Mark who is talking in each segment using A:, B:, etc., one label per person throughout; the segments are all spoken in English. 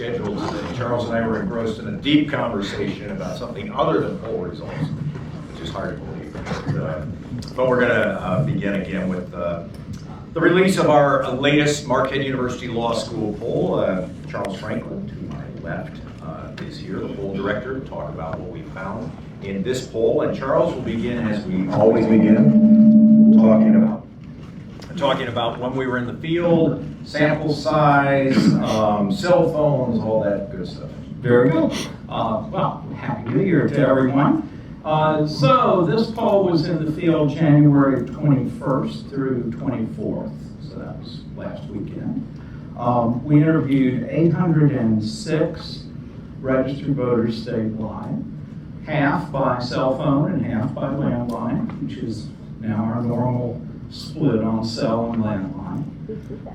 A: schedule today. Charles and I were engrossed in a deep conversation about something other than poll results, which is hard to believe. But we're going to begin again with the release of our latest Marquette University Law School poll. Charles Franklin, to my left, is here, the poll director, to talk about what we found in this poll. And Charles will begin, as we always begin, talking about when we were in the field, sample size, cell phones, all that good stuff.
B: Very good. Well, Happy New Year to everyone. So this poll was in the field January 21st through 24th, so that was last weekend. We interviewed 806 registered voters statewide, half by cell phone and half by landline, which is now our normal split on cell and landline.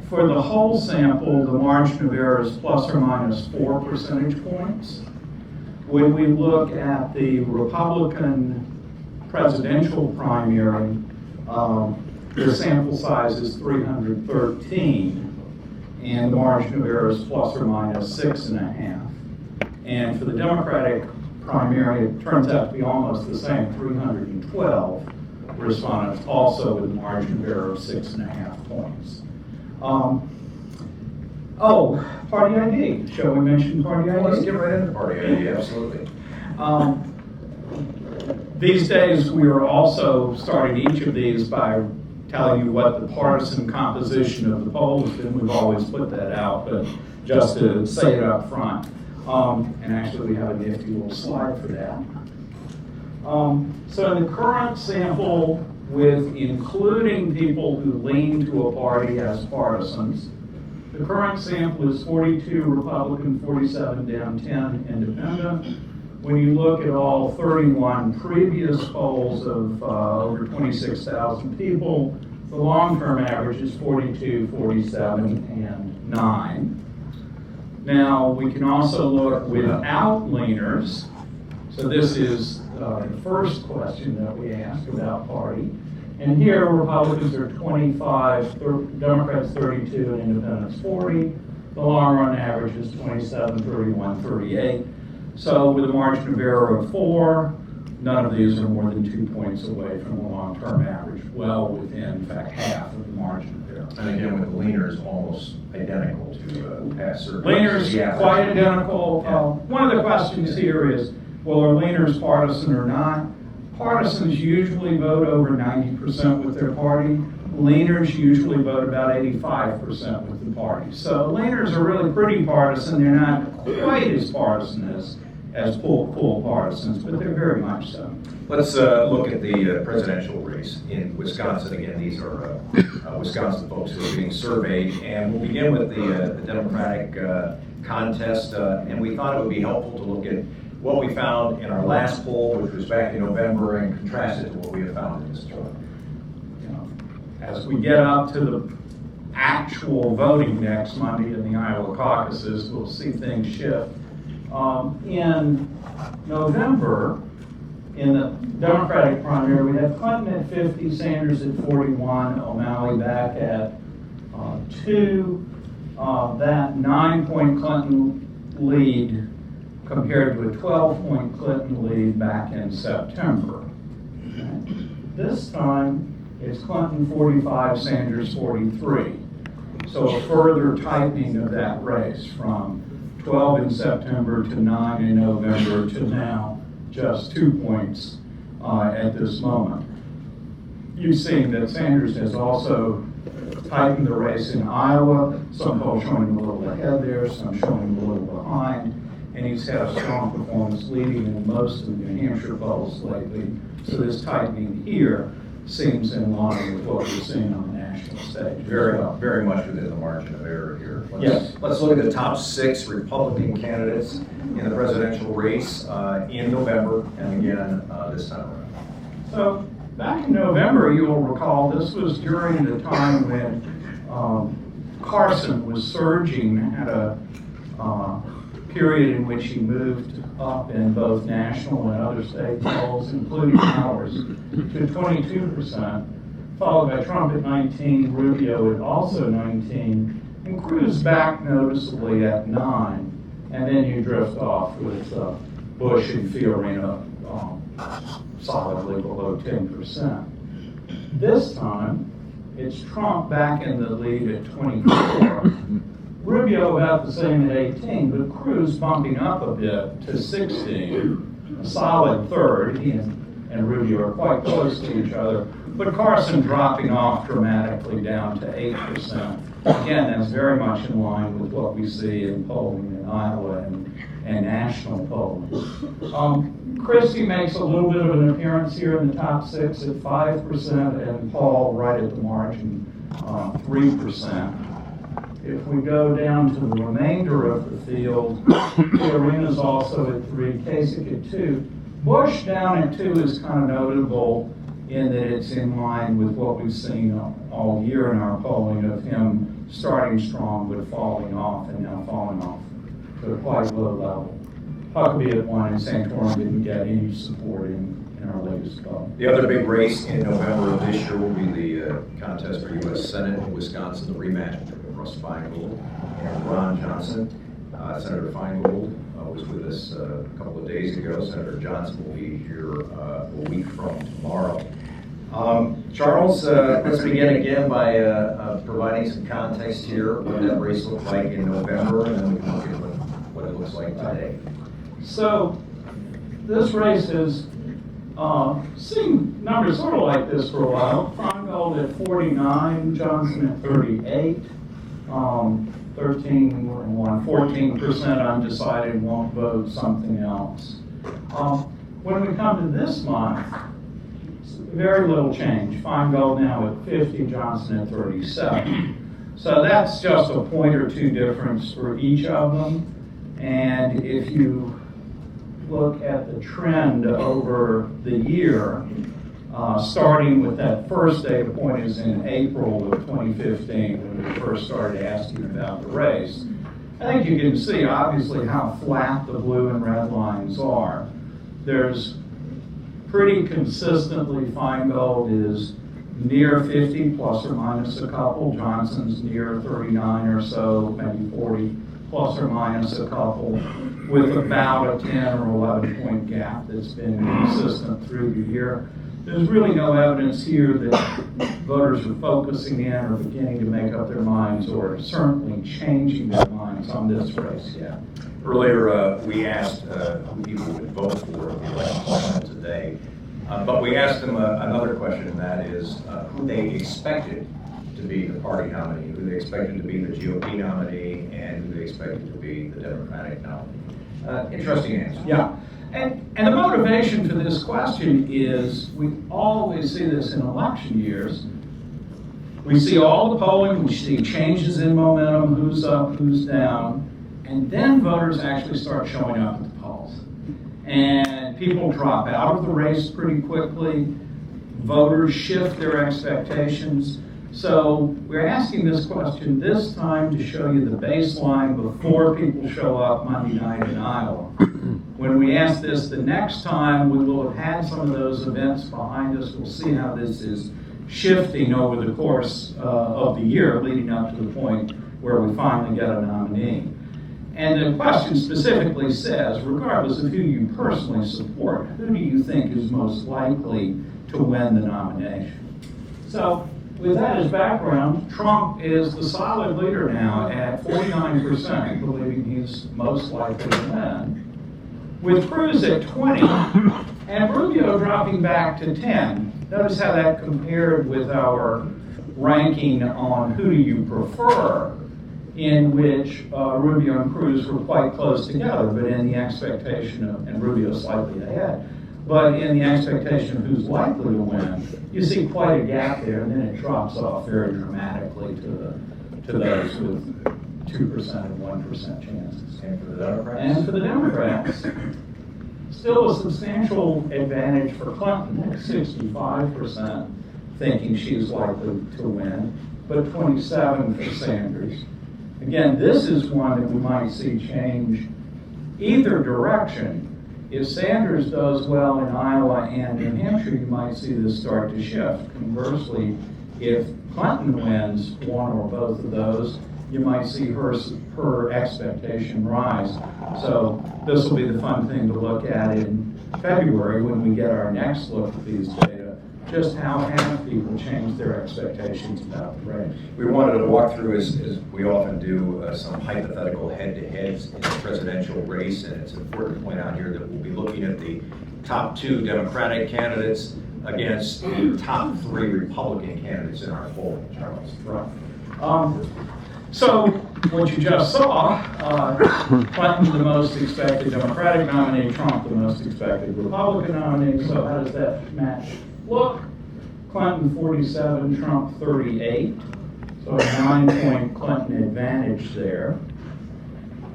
B: For the whole sample, the margin of error is plus or minus 4 percentage points. When we look at the Republican presidential primary, the sample size is 313, and the margin of error is plus or minus 6.5. And for the Democratic primary, it turns out to be almost the same, 312 respondents, also with a margin of error of 6.5 points. Party ID. Shall we mention party ID?
A: Let's get right into party ID, absolutely.
B: These days, we are also starting each of these by telling you what the partisan composition of the poll has been. We've always put that out, but just to say it up front. And actually, we have a nifty little slide for that. So in the current sample, with including people who lean to a party as partisans, the current sample is 42 Republican, 47 Dem, 10 Independent. When you look at all 31 previous polls of over 26,000 people, the long-term average is 42, 47, and 9. Now, we can also look without leaners. So this is the first question that we asked about party. And here, Republicans are 25, Democrats 32, and Independents 40. The long-run average is 27, 31, 38. So with a margin of error of 4, none of these are more than 2 points away from the long-term average, well within, in fact, half of the margin of error.
A: And again, with the leaners almost identical to past surveys.
B: Leaners, quite identical.
A: Yeah.
B: One of the questions here is, well, are leaners partisan or not? Partisans usually vote over 90% with their party. Leaners usually vote about 85% with the party. So leaners are really pretty partisan. They're not quite as partisan as full partisans, but they're very much so.
A: Let's look at the presidential race in Wisconsin. Again, these are Wisconsin folks who are being surveyed. And we'll begin with the Democratic contest. And we thought it would be helpful to look at what we found in our last poll, which was back in November, and contrast it to what we have found in this poll.
B: As we get up to the actual voting next Monday in the Iowa caucuses, we'll see things shift. In November, in the Democratic primary, we had Clinton at 50, Sanders at 41, O'Malley back at 2. That 9-point Clinton lead compared to a 12-point Clinton lead back in September. Okay. This time, it's Clinton 45, Sanders 43. So a further tightening of that race from 12 in September to 9 in November to now just 2 points at this moment. You've seen that Sanders has also tightened the race in Iowa. Some polls showing him a little ahead there, some showing him a little behind. And he's had a strong performance leading in most of the New Hampshire polls lately. So this tightening here seems in line with what we're seeing on the national stage.
A: Very much within the margin of error here.
B: Yes.
A: Let's look at the top 6 Republican candidates in the presidential race in November and again this time around.
B: So back in November, you'll recall, this was during the time when Carson was surging at a period in which he moved up in both national and other state polls, including ours, to 22%, followed by Trump at 19, Rubio at also 19, and Cruz back noticeably at 9. and then you drift off with Bush and Fiorina solidly below 10%. This time, it's Trump back in the lead at 24, Rubio about the same at 18, but Cruz bumping up a bit to 16, a solid third. He and Rubio are quite close to each other, but Carson dropping off dramatically down to 8%. Again, that's very much in line with what we see in polling in Iowa and national polling. Christie makes a little bit of an appearance here in the top 6 at 5%, and Paul right at the margin, 3%. If we go down to the remainder of the field, Fiorina's also at 3, Kasich at 2. Bush down at 2 is kind of notable in that it's in line with what we've seen all year in our polling of him starting strong but falling off and now falling off to a quite low level. Huckabee at 1 and Santorum didn't get any support in our latest poll.
A: The other big race in November of this year will be the contest for U.S. Senate in Wisconsin, the rematch between Russ Feingold and Ron Johnson. Senator Feingold was with us a couple of days ago. Senator Johnson will be here a week from tomorrow. Charles, let's begin again by providing some context here, what that race looked like in November, and then we can look at what it looks like today.
B: So, this race has seen numbers sort of like this for a while. Feingold at 49, Johnson at 38, 14% undecided, won't vote, something else. When we come to this month, very little change. Feingold now at 50, Johnson at 37. So that's just a point or two difference for each of them. And if you look at the trend over the year, starting with that first data point is in April of 2015 when we first started asking about the race. I think you can see obviously how flat the blue and red lines are. There's pretty consistently Feingold is near 50 plus or minus a couple. Johnson's near 39 or so, maybe 40 plus or minus a couple, with about a 10 or 11 point gap that's been consistent through the year. There's really no evidence here that voters are focusing in or beginning to make up their minds or certainly changing their minds on this race yet.
A: Earlier, we asked who people would vote for in the election today, but we asked them another question, and that is who they expected to be the party nominee, who they expected to be the GOP nominee, and who they expected to be the Democratic nominee. Interesting answer.
B: Yeah. And the motivation for this question is we always see this in election years. We see all the polling, we see changes in momentum, who's up, who's down, and then voters actually start showing up at the polls. And people drop out of the race pretty quickly. Voters shift their expectations. So we're asking this question this time to show you the baseline before people show up Monday night in Iowa. When we ask this the next time, we will have had some of those events behind us. We'll see how this is shifting over the course of the year, leading up to the point where we finally get a nominee. And the question specifically says, regardless of who you personally support, who do you think is most likely to win the nomination? So, with that as background, Trump is the solid leader now at 49%, believing he's most likely to win, with Cruz at 20 and Rubio dropping back to 10. Notice how that compared with our ranking on who do you prefer, in which Rubio and Cruz were quite close together, but in the expectation of, and Rubio slightly ahead, but in the expectation of who's likely to win, you see quite a gap there, and then it drops off very dramatically to those with 2% and 1% chances.
A: And for the Democrats?
B: And for the Democrats, still a substantial advantage for Clinton at 65%, thinking she's likely to win, but 27% for Sanders. Again, this is one that we might see change either direction. If Sanders does well in Iowa and New Hampshire, you might see this start to shift. Conversely, if Clinton wins one or both of those, you might see her expectation rise. So this will be the fun thing to look at in February when we get our next look at these data, just how have people changed their expectations about the race.
A: We wanted to walk through, as we often do, some hypothetical head-to-heads in the presidential race, and it's important to point out here that we'll be looking at the top 2 Democratic candidates against the top 3 Republican candidates in our polling, Charles.
B: Right. So what you just saw, Clinton the most expected Democratic nominee, Trump the most expected Republican nominee. So how does that match look? Clinton 47, Trump 38. So a 9-point Clinton advantage there.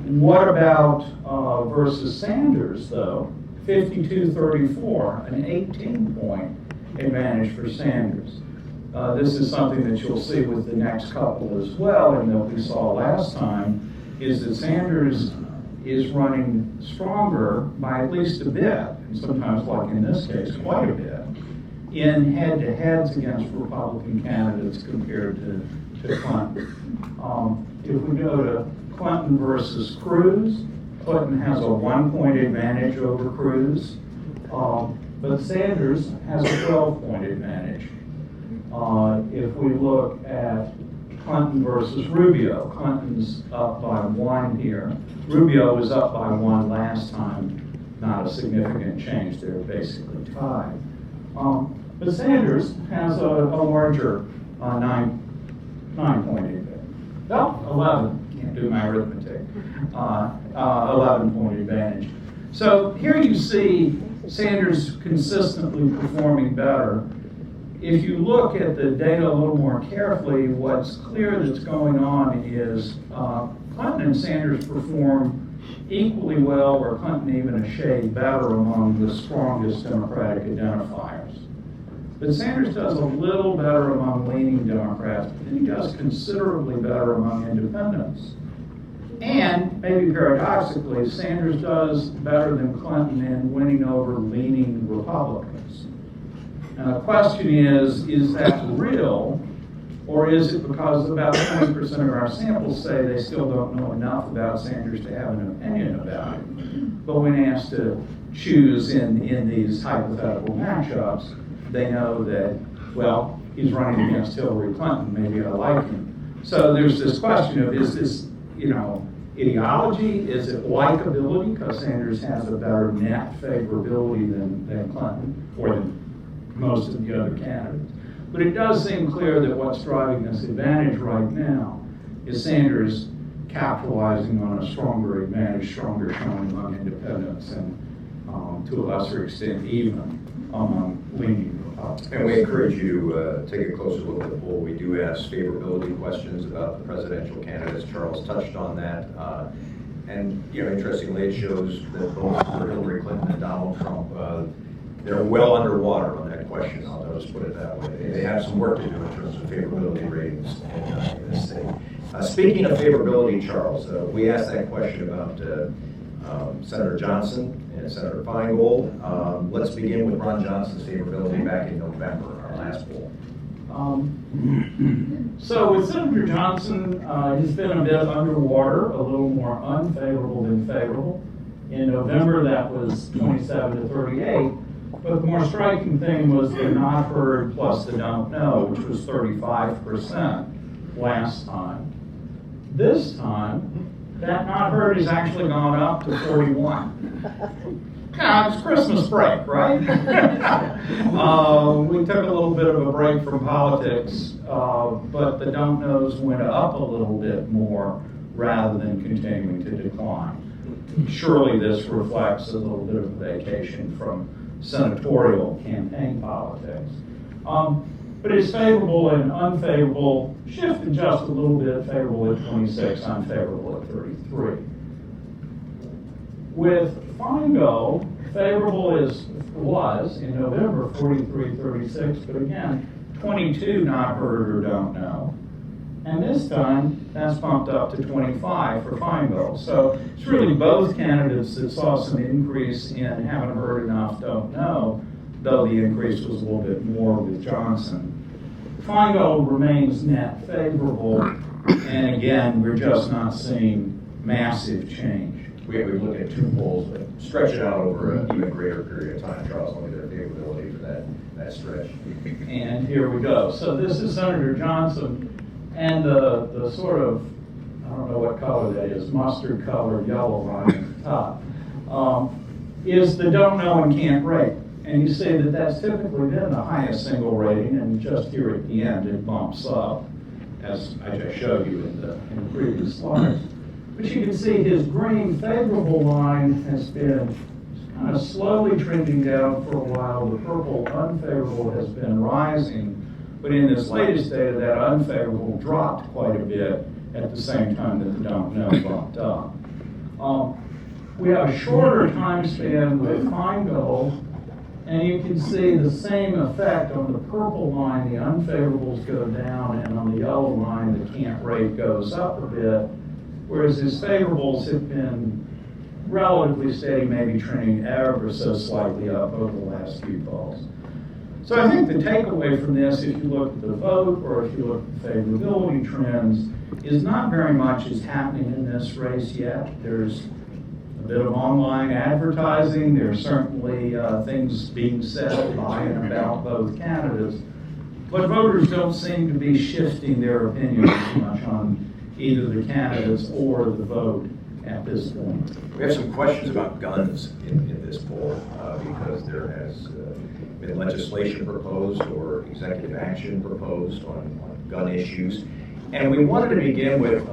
B: What about versus Sanders, though? 52-34, an 18-point advantage for Sanders. This is something that you'll see with the next couple as well, and that we saw last time, is that Sanders is running stronger by at least a bit, and sometimes, like in this case, quite a bit, in head-to-heads against Republican candidates compared to Clinton. If we go to Clinton versus Cruz, Clinton has a 1-point advantage over Cruz, but Sanders has a 12-point advantage. If we look at Clinton versus Rubio, Clinton's up by 1 here. Rubio was up by 1 last time, not a significant change. They're basically tied. But Sanders has a larger 9-point advantage. Well, 11, can't do my arithmetic. 11-point advantage. So here you see Sanders consistently performing better. If you look at the data a little more carefully, what's clear that's going on is Clinton and Sanders perform equally well, or Clinton even a shade better among the strongest Democratic identifiers. But Sanders does a little better among leaning Democrats, but then he does considerably better among independents. And, maybe paradoxically, Sanders does better than Clinton in winning over leaning Republicans. Now the question is that real, or is it because about 20% of our samples say they still don't know enough about Sanders to have an opinion about it? But when asked to choose in these hypothetical matchups, they know that, well, he's running against Hillary Clinton, maybe I like him. So there's this question of, is this, ideology? Is it likability, because Sanders has a better net favorability than Clinton, or than most of the other candidates? But it does seem clear that what's driving this advantage right now is Sanders capitalizing on a stronger advantage, stronger showing among independents, and to a lesser extent even among leaning Republicans.
A: And we encourage you to take a closer look at the poll. We do ask favorability questions about the presidential candidates. Charles touched on that. And interestingly, it shows that both for Hillary Clinton and Donald Trump, they're well underwater on that question. I'll just put it that way. They have some work to do in terms of favorability ratings in this state. Speaking of favorability, Charles, we asked that question about Senator Johnson and Senator Feingold. Let's begin with Ron Johnson's favorability back in November, our last poll.
B: So with Senator Johnson, he's been a bit underwater, a little more unfavorable than favorable. In November, that was 27-38. But the more striking thing was the not heard plus the don't know, which was 35% last time. This time, that not heard has actually gone up to 41. It's Christmas break, right? We took a little bit of a break from politics, but the don't knows went up a little bit more rather than continuing to decline. Surely this reflects a little bit of a vacation from senatorial campaign politics. But it's favorable and unfavorable, shifted just a little bit, favorable at 26, unfavorable at 33. With Feingold, favorable was in November 43-36, but again, 22 not heard or don't know. And this time, that's bumped up to 25 for Feingold. So it's really both candidates that saw some increase in haven't heard enough, don't know, though the increase was a little bit more with Johnson. Feingold remains net favorable, and again, we're just not seeing massive change.
A: We look at two polls, but stretch it out over an even greater period of time, Charles, look at their favorability for that stretch.
B: And here we go. So this is Senator Johnson, and the sort of, I don't know what color that is, mustard colored yellow line at the top, is the don't know and can't rate. And you see that that's typically been the highest single rating, and just here at the end it bumps up, as I just showed you in the previous slides. But you can see his green favorable line has been kind of slowly trending down for a while. The purple unfavorable has been rising, but in this latest data, that unfavorable dropped quite a bit at the same time that the don't know bumped up. We have a shorter time span with Feingold, and you can see the same effect on the purple line. The unfavorables go down, and on the yellow line, the can't rate goes up a bit, whereas his favorables have been relatively steady, maybe trending ever so slightly up over the last few polls. So I think the takeaway from this, if you look at the vote or if you look at the favorability trends, is not very much is happening in this race yet. There's a bit of online advertising. There's certainly things being said by and about both candidates, but voters don't seem to be shifting their opinions too much on either the candidates or the vote at this point.
A: We have some questions about guns in this poll because there has been legislation proposed or executive action proposed on gun issues. And we wanted to begin with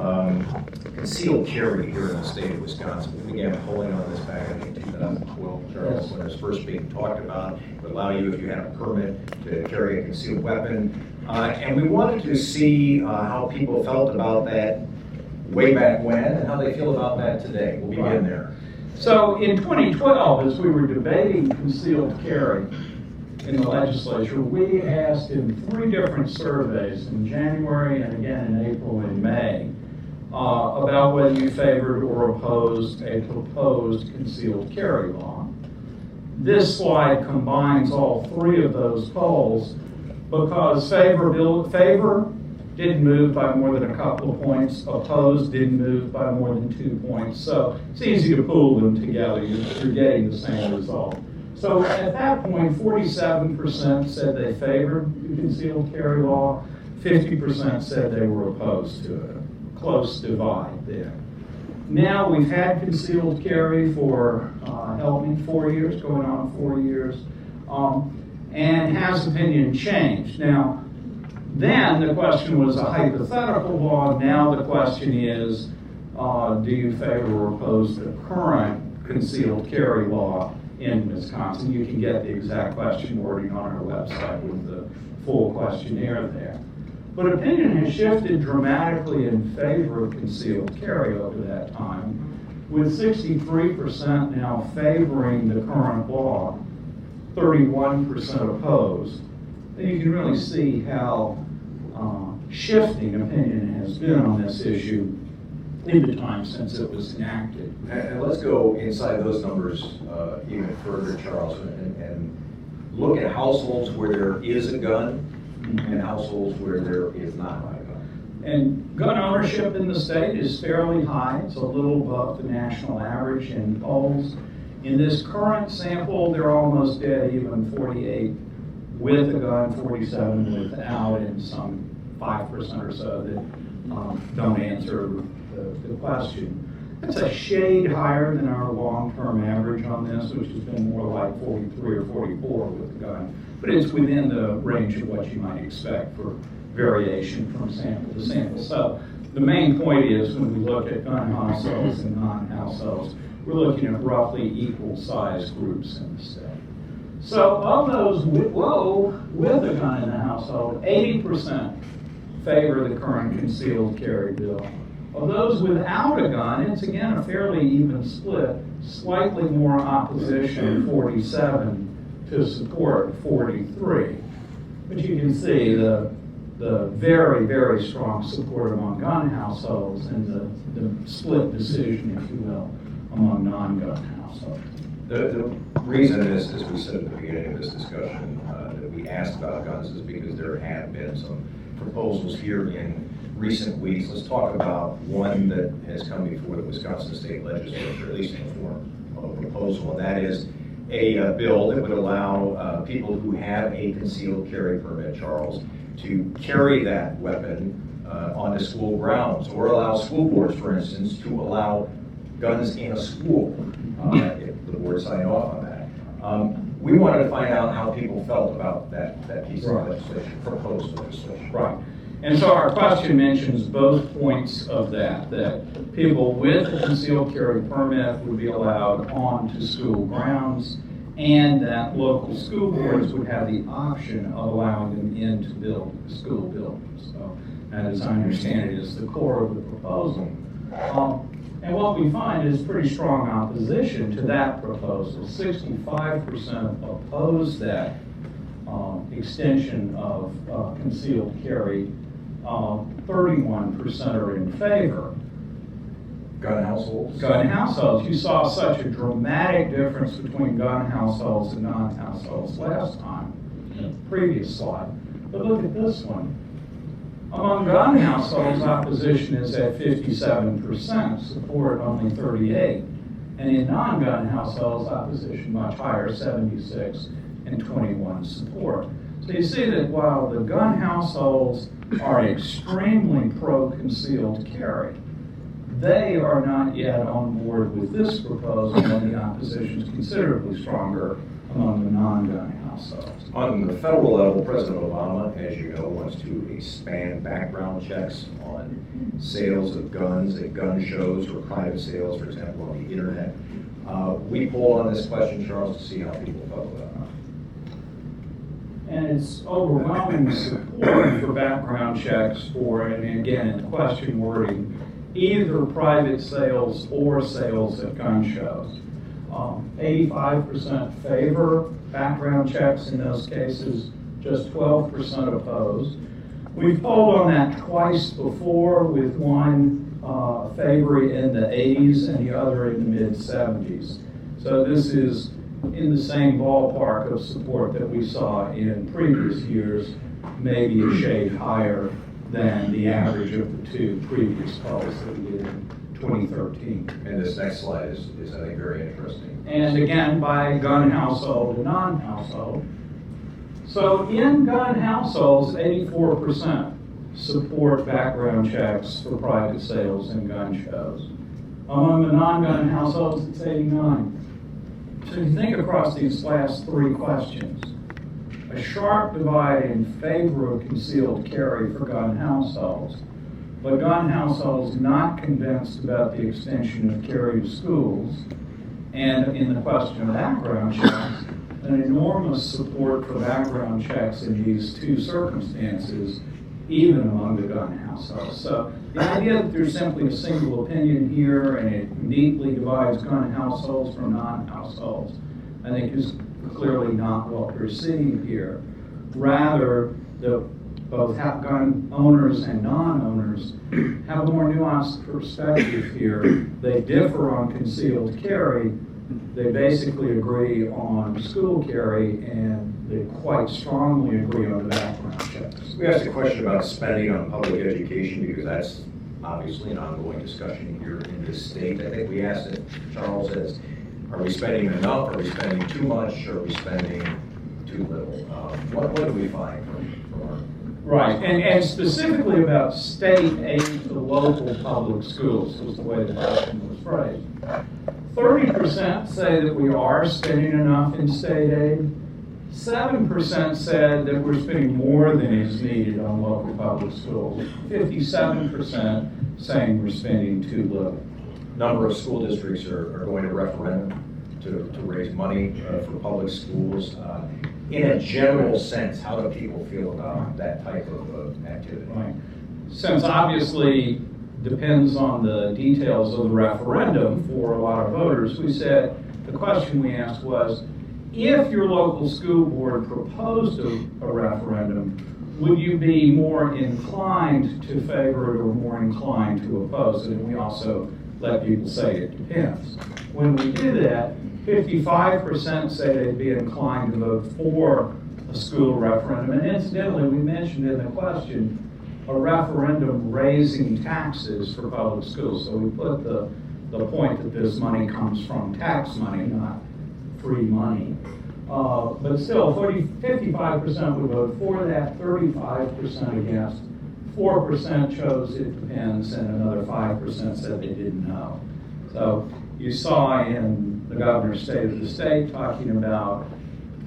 A: concealed carry here in the state of Wisconsin. We began polling on this back in 2012, Charles, when it was first being talked about. It would allow you, if you had a permit, to carry a concealed weapon. And we wanted to see how people felt about that way back when and how they feel about that today. We'll begin there.
B: So in 2012, as we were debating concealed carry in the legislature, we asked in 3 different surveys, in January and again in April and May, about whether you favored or opposed a proposed concealed carry law. This slide combines all 3 of those polls because favor didn't move by more than a couple of points, opposed didn't move by more than 2 points. So it's easy to pool them together. You're getting the same result. So at that point, 47% said they favored the concealed carry law, 50% said they were opposed to it. A close divide there. Now we've had concealed carry for, help me, 4 years, going on 4 years, and has opinion changed? Now, then the question was a hypothetical law. Now the question is, do you favor or oppose the current concealed carry law in Wisconsin? You can get the exact question wording on our website with the full questionnaire there. But opinion has shifted dramatically in favor of concealed carry over that time, with 63% now favoring the current law, 31% opposed. And you can really see how shifting opinion has been on this issue in the time since it was enacted.
A: And let's go inside those numbers even further, Charles, and look at households where there is a gun and households where there is not a gun.
B: And gun ownership in the state is fairly high. It's a little above the national average in polls. In this current sample, they're almost dead even, 48 with a gun, 47 without, and some 5% or so that don't answer the question. That's a shade higher than our long-term average on this, which has been more like 43 or 44 with a gun. But it's within the range of what you might expect for variation from sample to sample. So the main point is when we look at gun households and non-households, we're looking at roughly equal size groups in the state. So of those with a gun in the household, 80% favor the current concealed carry bill. Of those without a gun, it's again a fairly even split, slightly more opposition, 47, to support, 43. But you can see the very, very strong support among gun households and the split decision, if you will, among non-gun households.
A: The reason is, as we said at the beginning of this discussion, that we we asked about guns is because there have been some proposals here in recent weeks. Let's talk about one that has come before the Wisconsin State Legislature, at least in the form of a proposal, and that is a bill that would allow people who have a concealed carry permit, Charles, to carry that weapon onto school grounds, or allow school boards, for instance, to allow guns in a school, if the board signed off on that. We wanted to find out how people felt about that piece of legislation, proposed legislation.
B: Right. And so our question mentions both points of that people with a concealed carry permit would be allowed onto school grounds, and that local school boards would have the option of allowing them into school buildings. So, and as I understand it, is the core of the proposal. And what we find is pretty strong opposition to that proposal. 65% oppose that extension of concealed carry. 31% are in favor.
A: Gun households?
B: Gun households. You saw such a dramatic difference between gun households and non-households last time, in the previous slide. But look at this one. Among gun households, opposition is at 57%, support only 38%. And in non-gun households, opposition much higher, 76% and 21% support. So you see that while the gun households are extremely pro-concealed carry, they are not yet on board with this proposal, and the opposition is considerably stronger among the non-gun households.
A: On the federal level, President Obama, as you know, wants to expand background checks on sales of guns at gun shows or private sales, for example, on the internet. We polled on this question, Charles, to see how people felt about it.
B: And it's overwhelming support for background checks for, and again, in the question wording, either private sales or sales at gun shows. 85% favor background checks in those cases, just 12% opposed. We've polled on that twice before, with one favor in the 80s and the other in the mid-70s. So this is in the same ballpark of support that we saw in previous years, maybe a shade higher than the average of the two previous polls that we did in 2013.
A: And this next slide is I think, very interesting.
B: And again, by gun household and non-household. So in gun households, 84% support background checks for private sales and gun shows. Among the non-gun households, it's 89%. So you think across these last three questions, a sharp divide in favor of concealed carry for gun households, but gun households not convinced about the extension of carry to schools, and in the question of background checks, an enormous support for background checks in these two circumstances, even among the gun households. So the idea that there's simply a single opinion here and it neatly divides gun households from non-households, I think is clearly not what we're seeing here. Rather, both gun owners and non-owners have a more nuanced perspective here. They differ on concealed carry. They basically agree on school carry, and they quite strongly agree on the background checks.
A: We asked a question about spending on public education because that's obviously an ongoing discussion here in this state. I think we asked it, Charles, as are we spending enough? Are we spending too much? Are we spending too little? What do we find from our...
B: Right, and specifically about state aid to local public schools was the way the question was phrased. 30% say that we are spending enough in state aid. 7% said that we're spending more than is needed on local public schools. 57% saying we're spending too little.
A: Number of school districts are going to referendum to raise money for public schools. In a general sense, how do people feel about that type of activity?
B: Right. Since obviously depends on the details of the referendum for a lot of voters, we said, the question we asked was, if your local school board proposed a referendum, would you be more inclined to favor it or more inclined to oppose it? And we also let people say it depends. When we did that, 55% say they'd be inclined to vote for a school referendum. And incidentally, we mentioned in the question a referendum raising taxes for public schools. So we put the point that this money comes from tax money, not free money. But still, 55% would vote for that, 35% against, 4% chose it depends, and another 5% said they didn't know. So you saw in the governor's state of the state talking about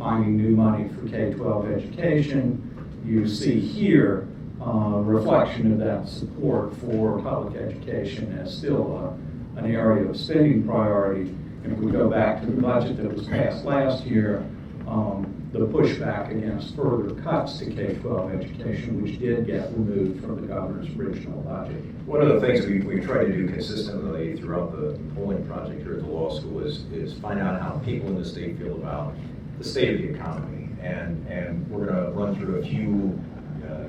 B: finding new money for K-12 education. You see here a reflection of that support for public education as still an area of spending priority. And if we go back to the budget that was passed last year, the pushback against further cuts to K-12 education, which did get removed from the governor's original budget.
A: One of the things we try to do consistently throughout the polling project here at the law school is find out how people in the state feel about the state of the economy. And we're going to run through a few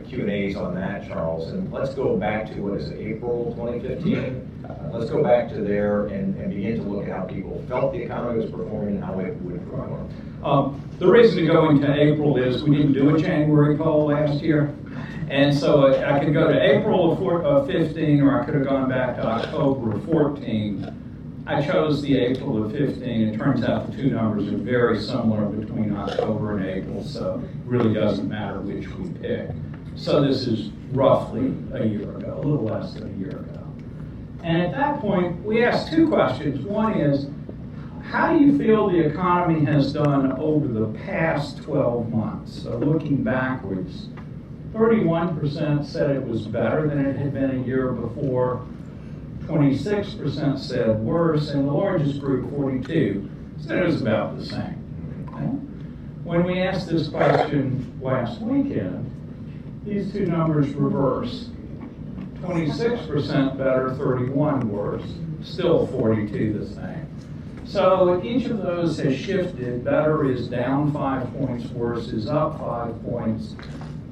A: Q&As on that, Charles. And let's go back to, what is it, April 2015? Let's go back to there and begin to look at how people felt the economy was performing and how it would perform.
B: The reason to go into April is we didn't do a January poll last year. And so I could go to April of 15, or I could have gone back to October of 14. I chose the April of 15. It turns out the two numbers are very similar between October and April, so it really doesn't matter which we pick. So this is roughly a year ago, a little less than a year ago. And at that point, we asked two questions. One is, how do you feel the economy has done over the past 12 months? So looking backwards, 31% said it was better than it had been a year before, 26% said worse, and the largest group, 42, said it was about the same. Okay? When we asked this question last weekend, these two numbers reverse. 26% better, 31 worse, still 42 the same. So each of those has shifted. Better is down 5 points, worse is up 5 points.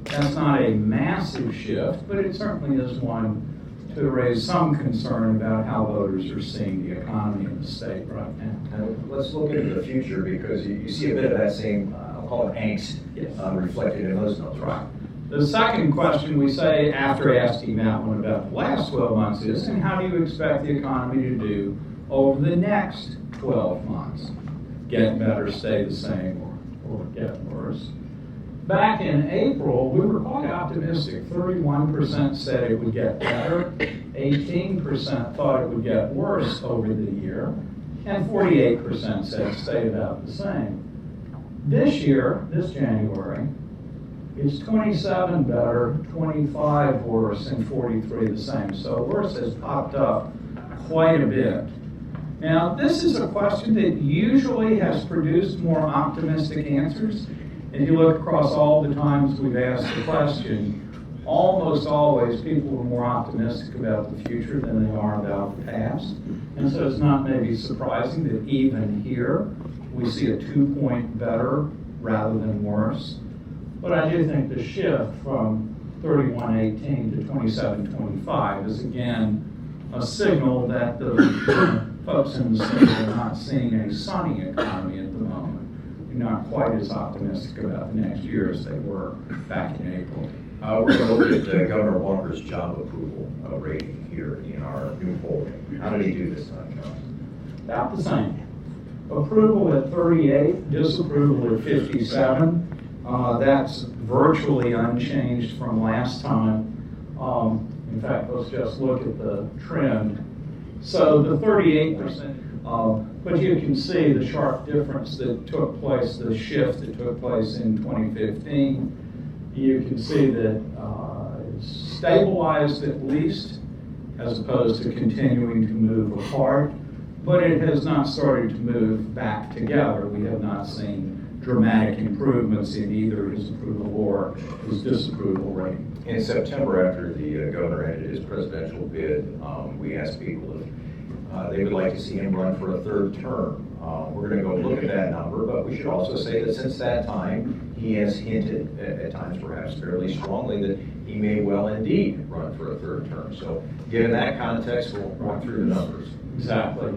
B: That's not a massive shift, but it certainly is one to raise some concern about how voters are seeing the economy in the state right now.
A: And let's look into the future, because you see a bit of that same, I'll call it angst, reflected in those numbers.
B: Right. The second question we say after asking that one about the last 12 months is, and how do you expect the economy to do over the next 12 months? Get better, stay the same, or get worse? Back in April, we were quite optimistic. 31% said it would get better, 18% thought it would get worse over the year, and 48% said stay about the same. This year, this January, it's 27 better, 25 worse, and 43 the same. So worse has popped up quite a bit. Now, this is a question that usually has produced more optimistic answers. If you look across all the times we've asked the question, almost always people are more optimistic about the future than they are about the past. And so it's not maybe surprising that even here we see a 2-point better rather than worse. But I do think the shift from 31-18 to 27-25 is again a signal that the folks in the state are not seeing a sunny economy at the moment. They're not quite as optimistic about the next year as they were back in April.
A: We're going to look at Governor Walker's job approval rating here in our new polling. How did he do this time, Charles?
B: About the same. Approval at 38, disapproval at 57. That's virtually unchanged from last time. In fact, let's just look at the trend. So the 38%, but you can see the sharp difference that took place, the shift that took place in 2015. You can see that it's stabilized at least, as opposed to continuing to move apart, but it has not started to move back together. We have not seen dramatic improvements in either his approval or his disapproval rating.
A: In September, after the governor ended his presidential bid, we asked people if they would like to see him run for a third term. We're going to go look at that number, but we should also say that since that time, he has hinted, at times perhaps fairly strongly, that he may well indeed run for a third term. So given that context, we'll walk through the numbers.
B: Exactly.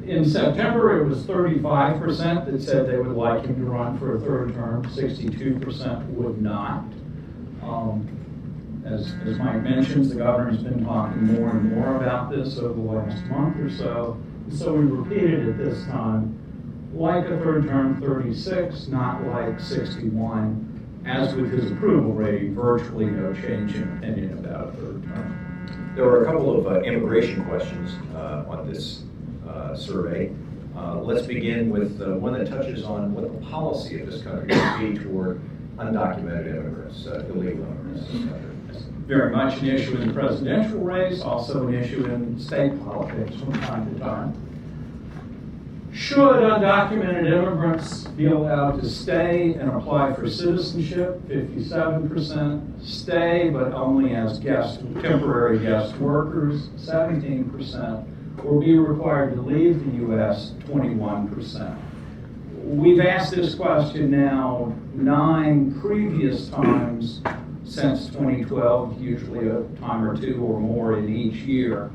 B: In September, it was 35% that said they would like him to run for a third term, 62% would not. As Mike mentions, the governor's been talking more and more about this over the last month or so. So we repeated it this time, like a third term, 36, not like 61. As with his approval rating, virtually no change in opinion about a third term.
A: There were a couple of immigration questions on this survey. Let's begin with one that touches on what the policy of this country should be toward undocumented immigrants, illegal immigrants in this country.
B: Very much an issue in the presidential race, also an issue in state politics from time to time. Should undocumented immigrants be allowed to stay and apply for citizenship? 57%. Stay, but only as temporary guest workers, 17%. Or be required to leave the U.S., 21%. We've asked this question now 9 previous times since 2012, usually a time or two or more in each year.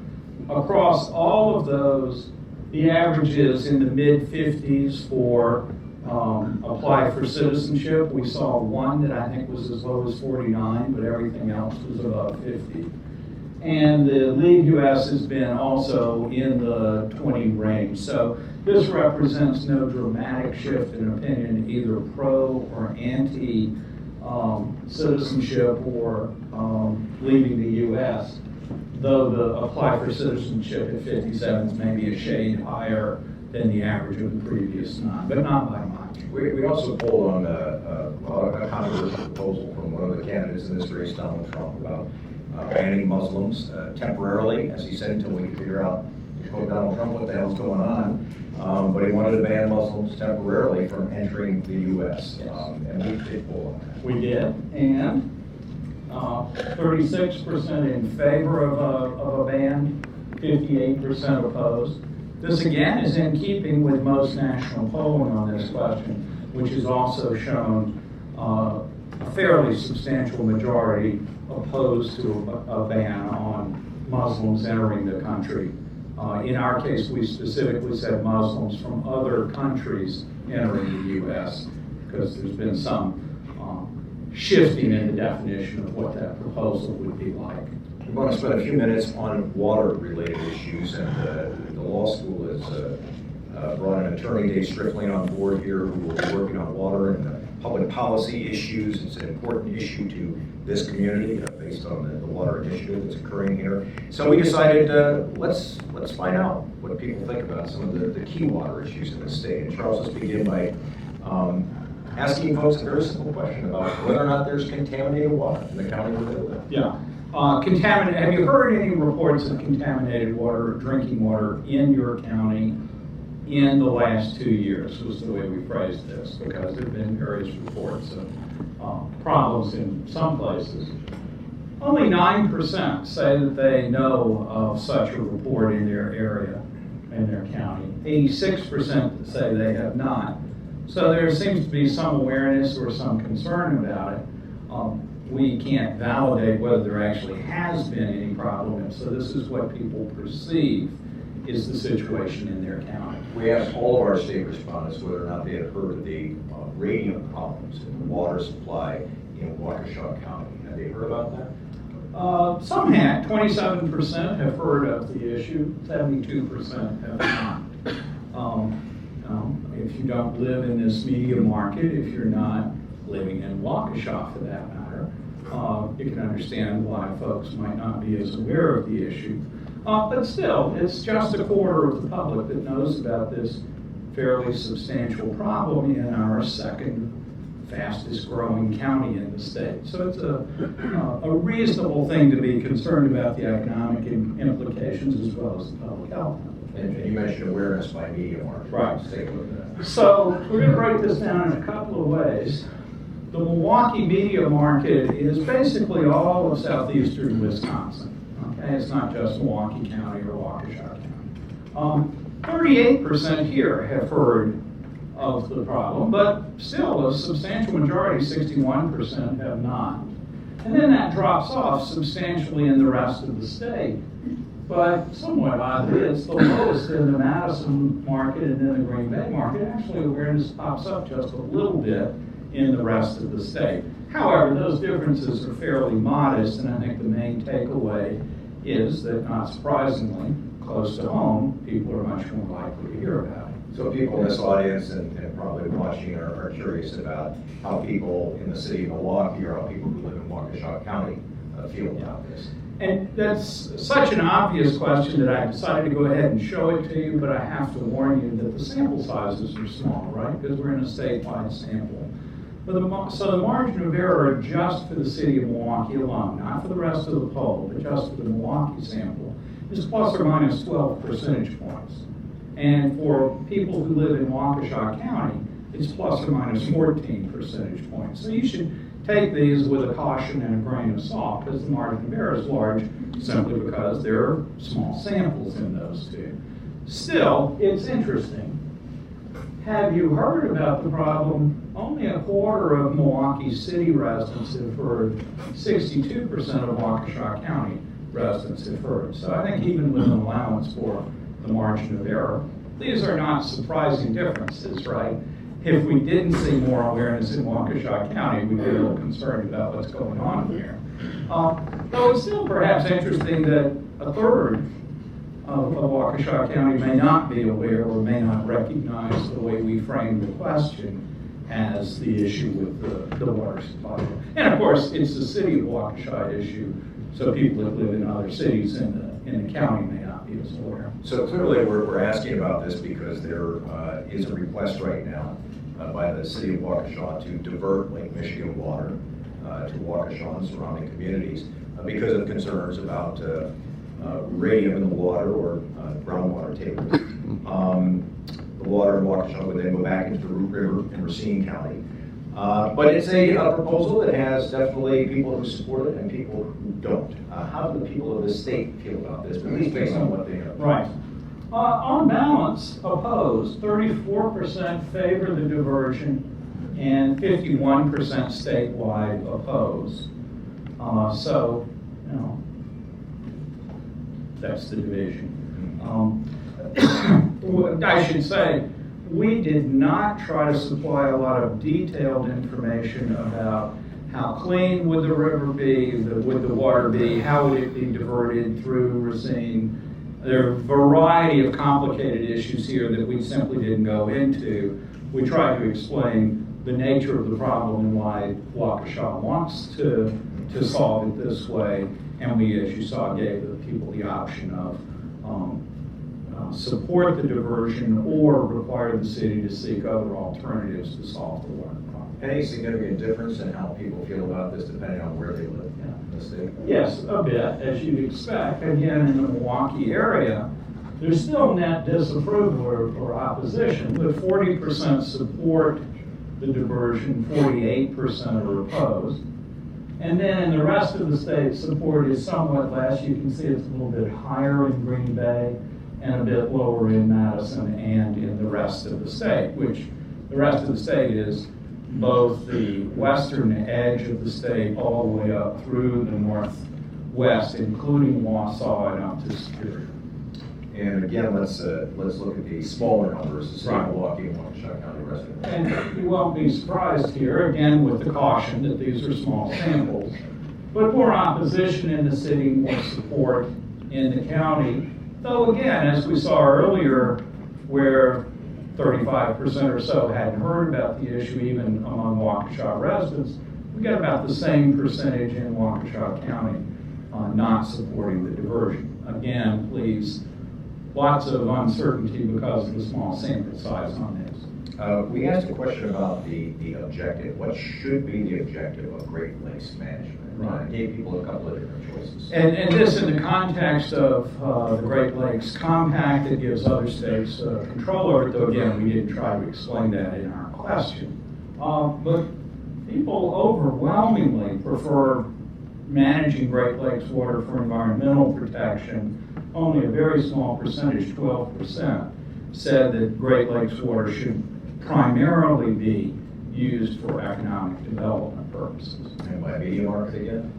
B: Across all of those, the average is in the mid-50s for apply for citizenship. We saw one that I think was as low as 49, but everything else was above 50. And the leave U.S. has been also in the 20 range. So this represents no dramatic shift in opinion, either pro or anti citizenship or leaving the U.S., though the apply for citizenship at 57 is maybe a shade higher than the average of the previous 9, but not by much.
A: We also polled on a controversial proposal from one of the candidates in this race, Donald Trump, about banning Muslims temporarily, as he said, until we could figure out, Donald Trump, what the hell's going on. But he wanted to ban Muslims temporarily from entering the U.S. And we did poll on that.
B: We did, and 36% in favor of a ban, 58% opposed. This again is in keeping with most national polling on this question, which has also shown a fairly substantial majority opposed to a ban on Muslims entering the country. In our case, we specifically said Muslims from other countries entering the U.S. because there's been some shifting in the definition of what that proposal would be like.
A: We want to spend a few minutes on water-related issues, and the law school has brought an attorney, Dave Strickling, on board here, who will be working on water and public policy issues. It's an important issue to this community based on the water initiative that's occurring here. So we decided let's find out what people think about some of the key water issues in the state. And Charles, let's begin by asking folks a very simple question about whether or not there's contaminated water in the county where they live.
B: Yeah. Have you heard any reports of contaminated water, drinking water in your county in the last 2 years, was the way we phrased this, because there have been various reports of problems in some places. Only 9% say that they know of such a report in their area, in their county. 86% say they have not. So there seems to be some awareness or some concern about it. We can't validate whether there actually has been any problem, and so this is what people perceive is the situation in their county.
A: We asked all of our state respondents whether or not they had heard of the radium problems in the water supply in Waukesha County. Have they heard about that?
B: Some had. 27% have heard of the issue, 72% have not. If you don't live in this media market, if you're not living in Waukesha for that matter, you can understand why folks might not be as aware of the issue. But still, it's just a quarter of the public that knows about this fairly substantial problem in our second fastest growing county in the state. So it's a reasonable thing to be concerned about the economic implications as well as the public health implications.
A: And you mentioned awareness by media market.
B: Right.
A: Let's take a look at that.
B: So we're going to break this down in a couple of ways. The Milwaukee media market is basically all of southeastern Wisconsin. Okay, it's not just Milwaukee County or Waukesha County. 38% here have heard of the problem, but still a substantial majority, 61%, have not. And then that drops off substantially in the rest of the state. But somewhat oddly, it's the lowest in the Madison market and then the Green Bay market. Actually, awareness pops up just a little bit in the rest of the state. However, those differences are fairly modest, and I think the main takeaway is that, not surprisingly, close to home, people are much more likely to hear about it.
A: So people in this audience and probably watching are curious about how people in the city of Milwaukee or how people who live in Waukesha County feel about this.
B: And that's such an obvious question that I decided to go ahead and show it to you, but I have to warn you that the sample sizes are small, right? Because we're in a statewide sample. So the margin of error just for the city of Milwaukee alone, not for the rest of the poll, but just for the Milwaukee sample, is plus or minus 12 percentage points. And for people who live in Waukesha County, it's plus or minus 14 percentage points. So you should take these with a caution and a grain of salt, because the margin of error is large simply because there are small samples in those two. Still, it's interesting. Have you heard about the problem? Only a quarter of Milwaukee City residents have heard. 62% of Waukesha County residents have heard. So I think even with an allowance for the margin of error, these are not surprising differences, right? If we didn't see more awareness in Waukesha County, we'd be a little concerned about what's going on here. Though it's still perhaps interesting that a third of Waukesha County may not be aware or may not recognize the way we frame the question as the issue with the water supply. And of course, it's the city of Waukesha issue, so people that live in other cities in the county may not be as aware.
A: So clearly we're asking about this because there is a request right now by the city of Waukesha to divert Lake Michigan water to Waukesha and surrounding communities because of concerns about radium in the water or groundwater tables. The water in Waukesha would then go back into the Root River in Racine County. But it's a proposal that has definitely people who support it and people who don't. How do the people of the state feel about this, at least based on what they know?
B: Right. On balance, opposed. 34% favor the diversion and 51% statewide opposed. So, you know, that's the division. I should say, we did not try to supply a lot of detailed information about how clean would the river be, would the water be, how would it be diverted through Racine. There are a variety of complicated issues here that we simply didn't go into. We tried to explain the nature of the problem and why Waukesha wants to solve it this way, and we, as you saw, gave the people the option of support the diversion or require the city to seek other alternatives to solve the water problem.
A: Any significant difference in how people feel about this depending on where they live in the state?
B: Yes, a bit, as you'd expect. Again, in the Milwaukee area, there's still net disapproval or opposition, but 40% support the diversion, 48% are opposed. And then in the rest of the state, support is somewhat less. You can see it's a little bit higher in Green Bay and a bit lower in Madison and in the rest of the state, which the rest of the state is both the western edge of the state all the way up through the northwest, including Wausau and up to Superior.
A: And again, let's look at the smaller numbers, the city of Milwaukee and Waukesha County residents.
B: And you won't be surprised here, again, with the caution that these are small samples, but more opposition in the city, more support in the county. Though again, as we saw earlier, where 35% or so hadn't heard about the issue, even among Waukesha residents, we got about the same percentage in Waukesha County not supporting the diversion. Again, please, lots of uncertainty because of the small sample size on this.
A: We asked a question about the objective. What should be the objective of Great Lakes management?
B: Right.
A: Gave people a couple of different choices.
B: And this in the context of the Great Lakes Compact that gives other states control over it, though again, we didn't try to explain that in our question. But people overwhelmingly prefer managing Great Lakes water for environmental protection. Only a very small percentage, 12%, said that Great Lakes water should primarily be used for economic development purposes.
A: And by media market again?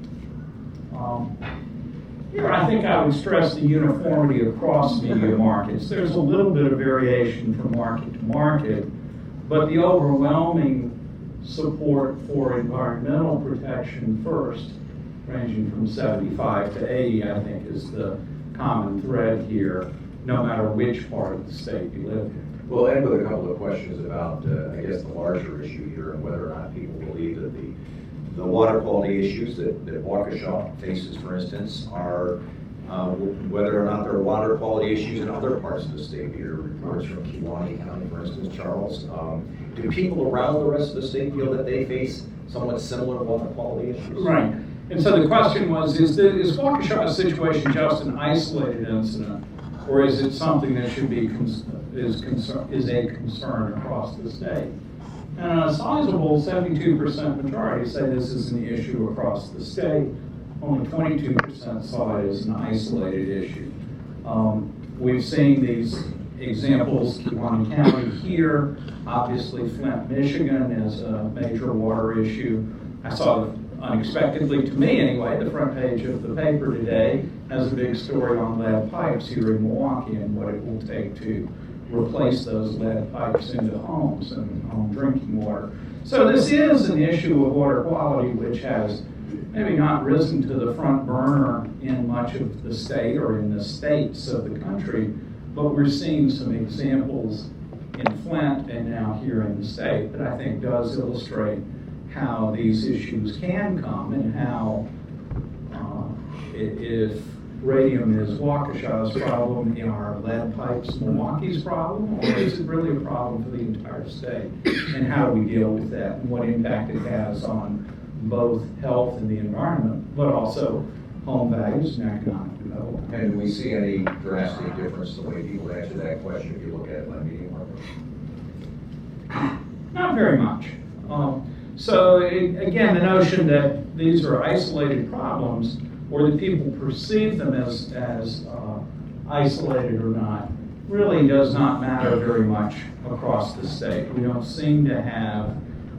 B: Here, I think I would stress the uniformity across media markets. There's a little bit of variation from market to market, but the overwhelming support for environmental protection first, ranging from 75 to 80, I think is the common thread here, no matter which part of the state you live in.
A: We'll end with a couple of questions about, I guess, the larger issue here and whether or not people believe that the water quality issues that Waukesha faces, for instance, are whether or not there are water quality issues in other parts of the state. Here, reports from Kewaunee County, for instance, Charles. Do people around the rest of the state feel that they face somewhat similar water quality issues?
B: Right. And so the question was, is Waukesha's situation just an isolated incident, or is it something that should be is a concern across the state? And a sizable 72% majority say this is an issue across the state. Only 22% saw it as an isolated issue. We've seen these examples, Kewaunee County here, obviously Flint, Michigan is a major water issue. I saw, unexpectedly to me anyway, the front page of the paper today has a big story on lead pipes here in Milwaukee and what it will take to replace those lead pipes into homes and home drinking water. So this is an issue of water quality which has maybe not risen to the front burner in much of the state or in the states of the country, but we're seeing some examples in Flint and now here in the state that I think does illustrate how these issues can come and how if radium is Waukesha's problem, are lead pipes Milwaukee's problem, or is it really a problem for the entire state? And how do we deal with that and what impact it has on both health and the environment, but also home values and economic development.
A: And do we see any drastic difference in the way people answer that question if you look at it by media market?
B: Not very much. Again, the notion that these are isolated problems or that people perceive them as isolated or not really does not matter very much across the state. We don't seem to have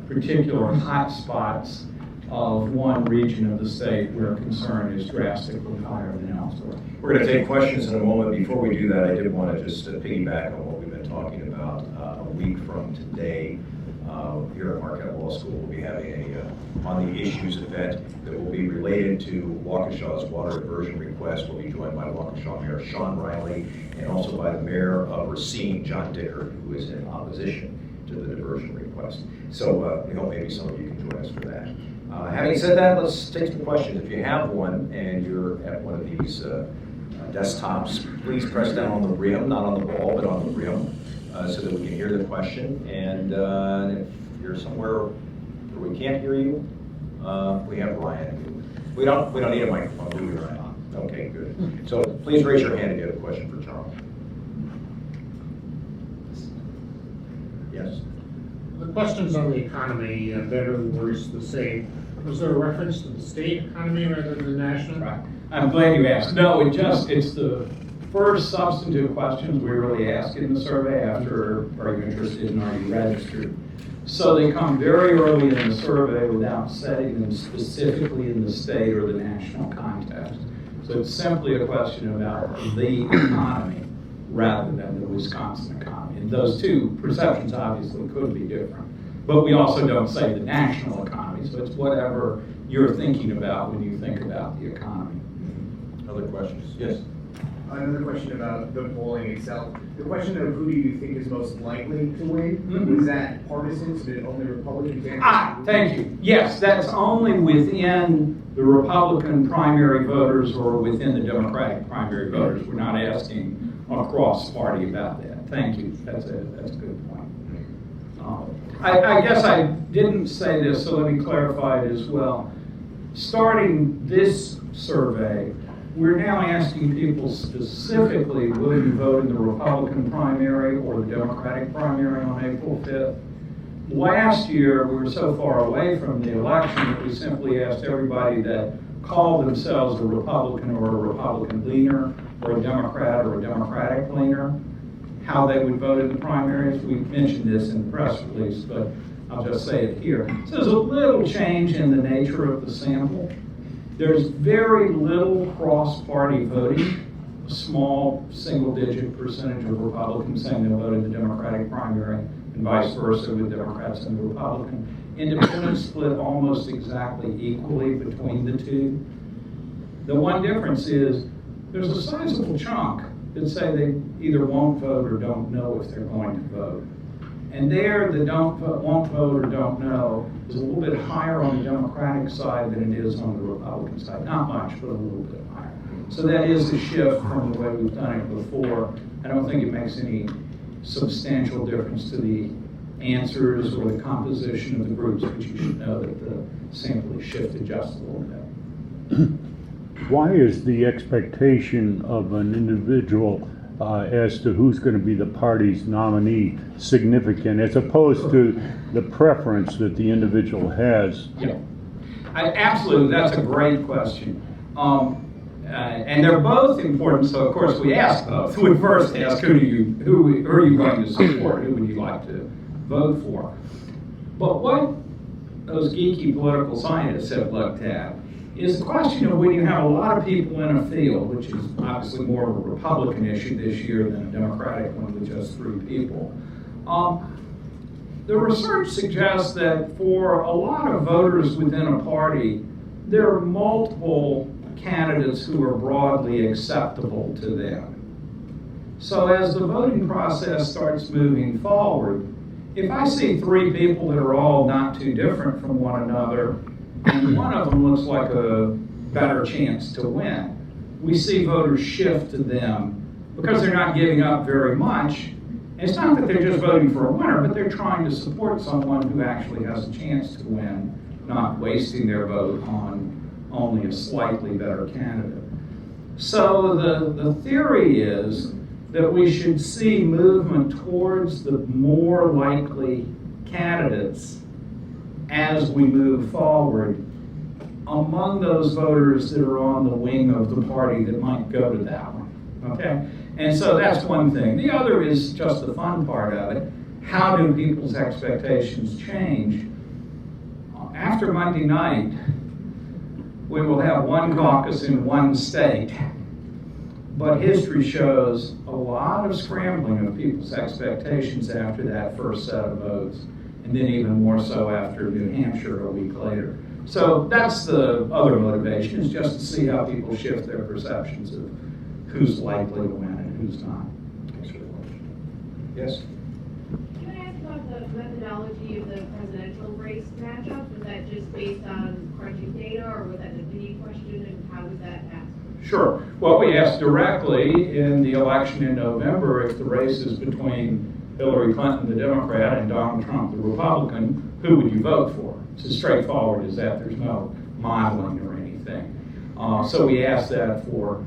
B: particular hot spots of one region of the state where concern is drastically higher than elsewhere.
A: We're going to take questions in a moment. Before we do that, I did want to just piggyback on what we've been talking about. A week from today, here at Marquette Law School, we'll be having a On the Issues event that will be related to Waukesha's water diversion request. We'll be joined by Waukesha Mayor Sean Riley and also by the Mayor of Racine, John Dicker, who is in opposition to the diversion request. So we hope maybe some of you can join us for that. Having said that, let's take some questions. If you have one and you're at one of these desktops, please press down on the rim, not on the ball, but on the rim, so that we can hear the question. And if you're somewhere where we can't hear you, we have Ryan. We don't need a microphone, do we, Ryan? Okay, good. So please raise your hand if you have a question for Charles. Yes.
C: The question's on the economy, better or worse, the same. Was there a reference to the state economy rather than the national?
B: Right. I'm glad you asked. No, it's the first substantive questions we really ask in the survey after are you interested and are you registered. So they come very early in the survey without setting them specifically in the state or the national context. So it's simply a question about the economy rather than the Wisconsin economy. And those two perceptions obviously could be different. But we also don't say the national economy, so it's whatever you're thinking about when you think about the economy.
A: Other questions? Yes.
D: Another question about the polling itself. The question of who do you think is most likely to win, was that partisan? So did only Republicans answer?
B: Thank you. Yes, that's only within the Republican primary voters or within the Democratic primary voters. We're not asking across party about that. Thank you. That's a good point. I guess I didn't say this, so let me clarify it as well. Starting this survey, we're now asking people specifically, will you vote in the Republican primary or the Democratic primary on April 5th? Last year, we were so far away from the election that we simply asked everybody that called themselves a Republican or a Republican leaner or a Democrat or a Democratic leaner how they would vote in the primaries. We mentioned this in the press release, but I'll just say it here. So there's a little change in the nature of the sample. There's very little cross-party voting, a small single-digit percentage of Republicans saying they'll vote in the Democratic primary, and vice versa with Democrats and the Republican. Independents split almost exactly equally between the two. The one difference is there's a sizable chunk that say they either won't vote or don't know if they're going to vote. And there, the won't vote or don't know is a little bit higher on the Democratic side than it is on the Republican side. Not much, but a little bit higher. So that is a shift from the way we've done it before. I don't think it makes any substantial difference to the answers or the composition of the groups, but you should know that the sample is shifted just a little bit.
E: Why is the expectation of an individual as to who's going to be the party's nominee significant, as opposed to the preference that the individual has?
B: Yeah, absolutely. That's a great question. And they're both important, so of course we ask both. We would first ask who are you going to support? Who would you like to vote for? But what those geeky political scientists have looked at is the question of when you have a lot of people in a field, which is obviously more of a Republican issue this year than a Democratic one with just 3 people. The research suggests that for a lot of voters within a party, there are multiple candidates who are broadly acceptable to them. So as the voting process starts moving forward, if I see 3 people that are all not too different from one another, and one of them looks like a better chance to win, we see voters shift to them because they're not giving up very much. And it's not that they're just voting for a winner, but they're trying to support someone who actually has a chance to win, not wasting their vote on only a slightly better candidate. So the theory is that we should see movement towards the more likely candidates as we move forward among those voters that are on the wing of the party that might go to that one, okay? And so that's one thing. The other is just the fun part of it. How do people's expectations change? After Monday night, we will have one caucus in one state, but history shows a lot of scrambling of people's expectations after that first set of votes, and then even more so after New Hampshire a week later. So that's the other motivation, is just to see how people shift their perceptions of who's likely to win and who's not.
A: Thanks for the question. Yes?
F: Can I ask about the methodology of the presidential race matchup? Was that just based on crunching data, or was that an opinion question, and how was that asked?
B: Sure. Well, we asked directly in the election in November if the race is between Hillary Clinton, the Democrat, and Donald Trump, the Republican, who would you vote for? It's as straightforward as that. There's no modeling or anything. So we asked that for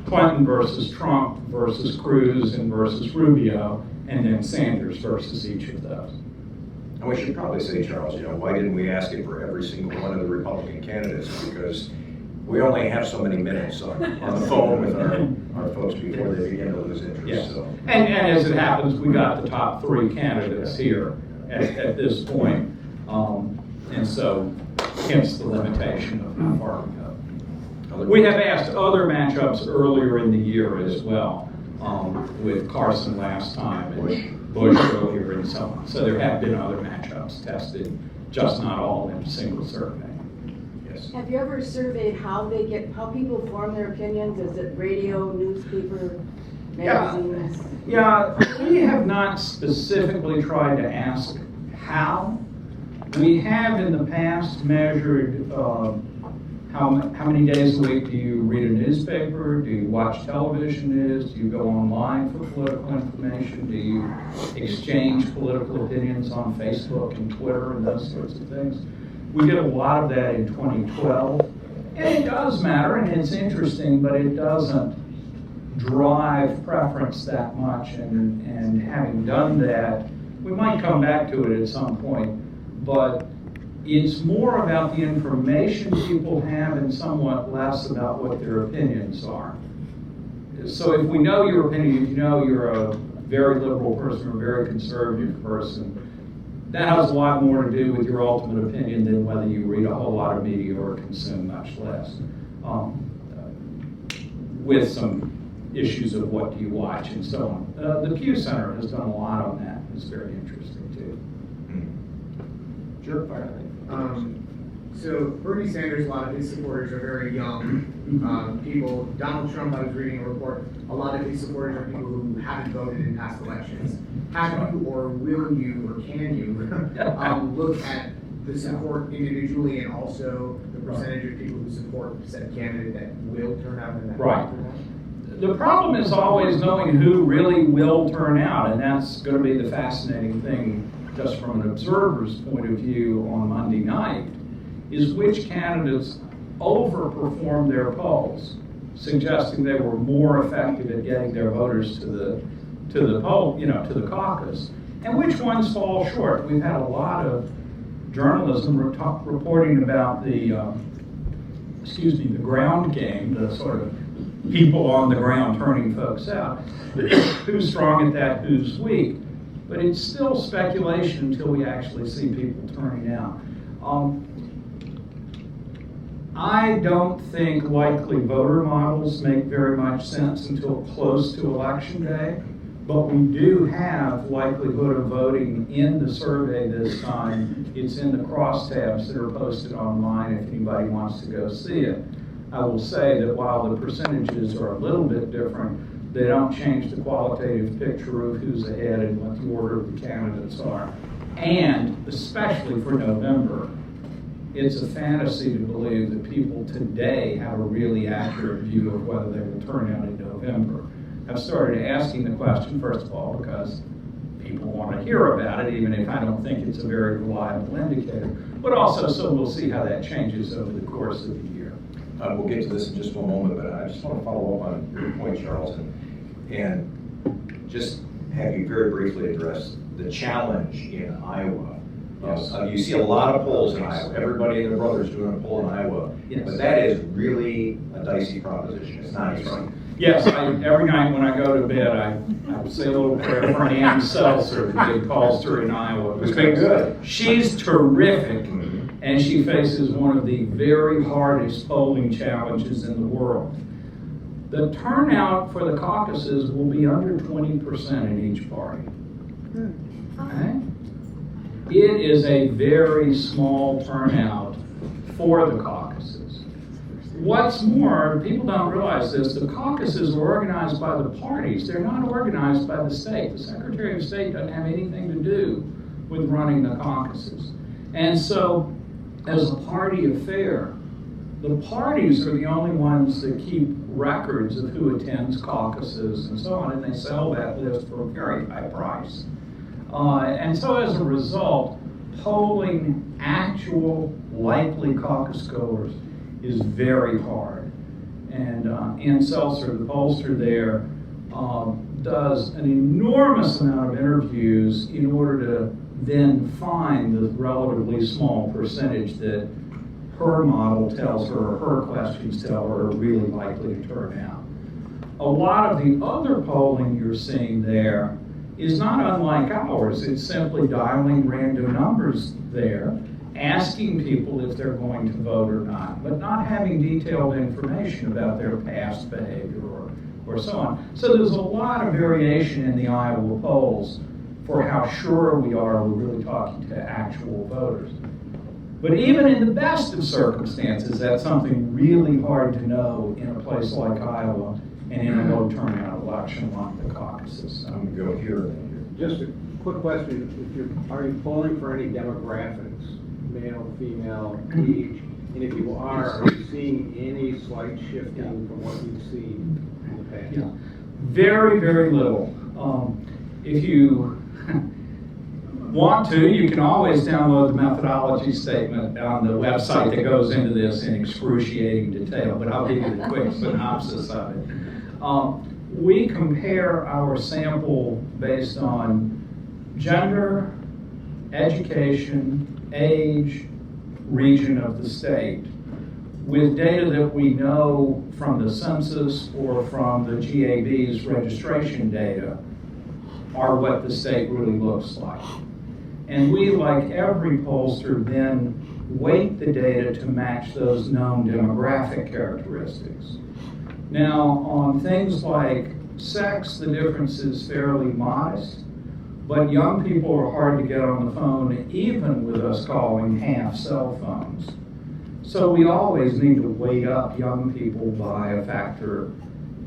B: Clinton versus Trump versus Cruz and versus Rubio, and then Sanders versus each of those.
A: And we should probably say, Charles, why didn't we ask it for every single one of the Republican candidates? Because we only have so many minutes on the phone with our folks before they begin to lose interest.
B: Yes.
A: So.
B: And as it happens, we got the top 3 candidates here at this point. And so, hence the limitation of how far we go. We have asked other matchups earlier in the year as well, with Carson last time and Bush earlier and so on. So there have been other matchups tested, just not all in a single survey. Yes.
G: Have you ever surveyed how people form their opinions? Is it radio, newspaper, magazines?
B: Yeah, we have not specifically tried to ask how. We have in the past measured how many days a week do you read a newspaper? Do you watch television news? Do you go online for political information? Do you exchange political opinions on Facebook and Twitter and those sorts of things? We did a lot of that in 2012. And it does matter, and it's interesting, but it doesn't drive preference that much. And having done that, we might come back to it at some point. But it's more about the information people have and somewhat less about what their opinions are. So if we know your opinion, if you know you're a very liberal person or a very conservative person, that has a lot more to do with your ultimate opinion than whether you read a whole lot of media or consume much less. With some issues of what do you watch and so on. The Pew Center has done a lot on that. It's very interesting too.
A: Sure.
D: So Bernie Sanders, a lot of his supporters are very young people. Donald Trump, I was reading a report, a lot of his supporters are people who haven't voted in past elections. Have you, or will you, or can you look at the support individually and also the percentage of people who support said candidate that will turn out in that?
B: Right. The problem is always knowing who really will turn out, and that's going to be the fascinating thing just from an observer's point of view on Monday night, is which candidates overperformed their polls, suggesting they were more effective at getting their voters to the poll, to the caucus, and which ones fall short. We've had a lot of journalism reporting about the ground game, the sort of people on the ground turning folks out, who's strong at that, who's weak. But it's still speculation until we actually see people turning out. I don't think likely voter models make very much sense until close to Election Day, but we do have likelihood of voting in the survey this time. It's in the crosstabs that are posted online if anybody wants to go see it. I will say that while the percentages are a little bit different, they don't change the qualitative picture of who's ahead and what the order of the candidates are. And especially for November, it's a fantasy to believe that people today have a really accurate view of whether they will turn out in November. I've started asking the question, first of all, because people want to hear about it, even if I don't think it's a very reliable indicator, but also so we'll see how that changes over the course of the year.
A: We'll get to this in just one moment, but I just want to follow up on your point, Charles, and just have you very briefly address the challenge in Iowa.
B: Yes.
A: You see a lot of polls in Iowa. Everybody and their brother's doing a poll in Iowa.
B: Yes.
A: But that is really a dicey proposition. It's not easy.
B: Yes, every night when I go to bed, I say a little prayer for Ann Seltzer, the big pollster in Iowa.
A: It's been good.
B: She's terrific, and she faces one of the very hardest polling challenges in the world. The turnout for the caucuses will be under 20% in each party. Okay? It is a very small turnout for the caucuses. What's more, people don't realize this, the caucuses are organized by the parties. They're not organized by the state. The Secretary of State doesn't have anything to do with running the caucuses. And so, as a party affair, the parties are the only ones that keep records of who attends caucuses and so on, and they sell that list for a very high price. And so as a result, polling actual likely caucus goers is very hard. And Ann Seltzer, the pollster there, does an enormous amount of interviews in order to then find the relatively small percentage that her model tells her, or her questions tell her, are really likely to turn out. A lot of the other polling you're seeing there is not unlike ours. It's simply dialing random numbers there, asking people if they're going to vote or not, but not having detailed information about their past behavior or so on. So there's a lot of variation in the Iowa polls for how sure we are we're really talking to actual voters. But even in the best of circumstances, that's something really hard to know in a place like Iowa and in a low turnout election like the caucuses.
A: I'm going to go here.
H: Just a quick question, are you polling for any demographics, male, female, age? And if you are you seeing any slight shifting from what you've seen in the past?
B: Yeah. Very, very little. If you want to, you can always download the methodology statement on the website that goes into this in excruciating detail, but I'll give you the quick synopsis of it. We compare our sample based on gender, education, age, region of the state, with data that we know from the census or from the GAB's registration data are what the state really looks like. And we, like every pollster, then weight the data to match those known demographic characteristics. Now, on things like sex, the difference is fairly modest, but young people are hard to get on the phone, even with us calling half cell phones. So we always need to weight up young people by a factor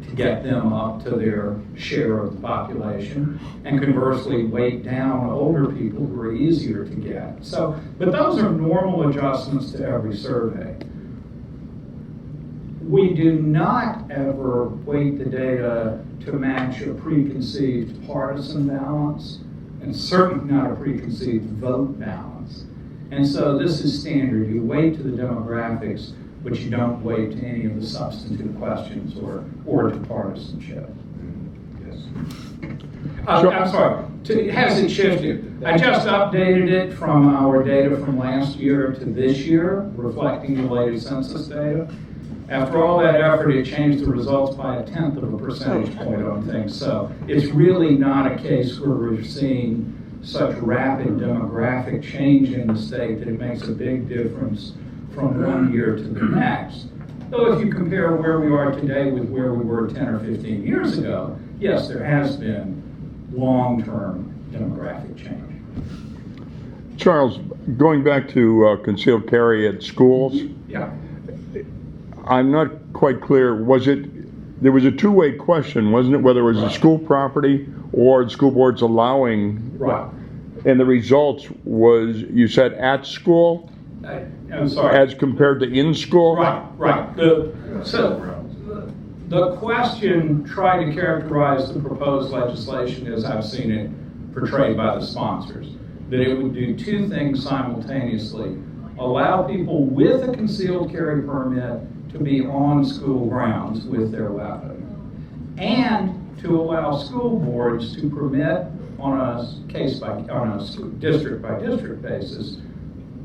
B: to get them up to their share of the population, and conversely weight down older people who are easier to get. So, but those are normal adjustments to every survey. We do not ever weight the data to match a preconceived partisan balance, and certainly not a preconceived vote balance. And so this is standard. You weight to the demographics, but you don't weight to any of the substantive questions or to partisanship.
A: Yes.
B: I'm sorry, has it shifted? I just updated it from our data from last year to this year, reflecting the latest census data. After all that effort, it changed the results by 1/10 of a percentage point on things. So it's really not a case where we're seeing such rapid demographic change in the state that it makes a big difference from one year to the next. Though if you compare where we are today with where we were 10 or 15 years ago, yes, there has been long-term demographic change.
I: Charles, going back to concealed carry at schools,
B: Yeah.
I: I'm not quite clear. There was a two-way question, wasn't it? Whether it was the school property or the school board's allowing.
B: Right.
I: And the results was, you said at school?
B: I'm sorry.
I: As compared to in school?
B: Right. The question tried to characterize the proposed legislation as I've seen it portrayed by the sponsors, that it would do two things simultaneously: allow people with a concealed carry permit to be on school grounds with their weapon, and to allow school boards to permit on a district by district basis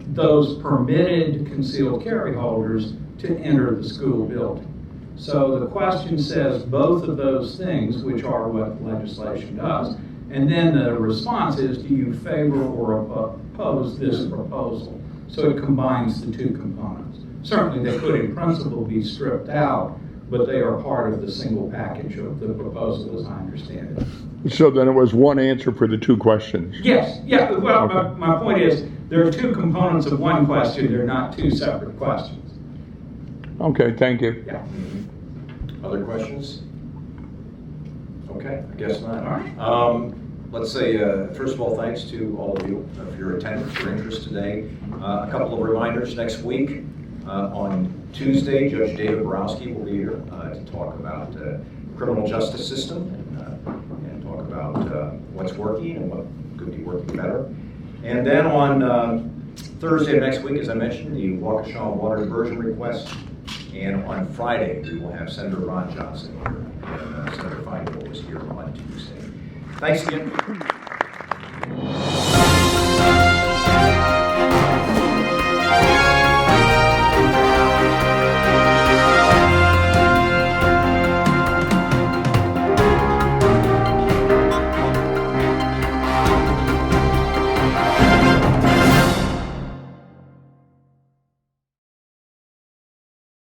B: those permitted concealed carry holders to enter the school building. So the question says both of those things, which are what legislation does, and then the response is, do you favor or oppose this proposal? So it combines the two components. Certainly they could in principle be stripped out, but they are part of the single package of the proposal as I understand it.
I: So then it was one answer for the two questions?
B: Yes, yeah, well,
I: Okay.
B: my point is, there are two components of one question, they're not two separate questions.
I: Okay, thank you.
B: Yeah.
A: Other questions? Okay, I guess not.
B: All right.
A: Let's say, first of all, thanks to all of you for your attendance, your interest today. A couple of reminders next week. On Tuesday, Judge David Borowski will be here to talk about the criminal justice system and talk about what's working and what could be working better. And then on Thursday of next week, as I mentioned, the Waukesha water diversion request. And on Friday, we will have Senator Ron Johnson here, and Senator Feingold is here on Tuesday. Thanks again.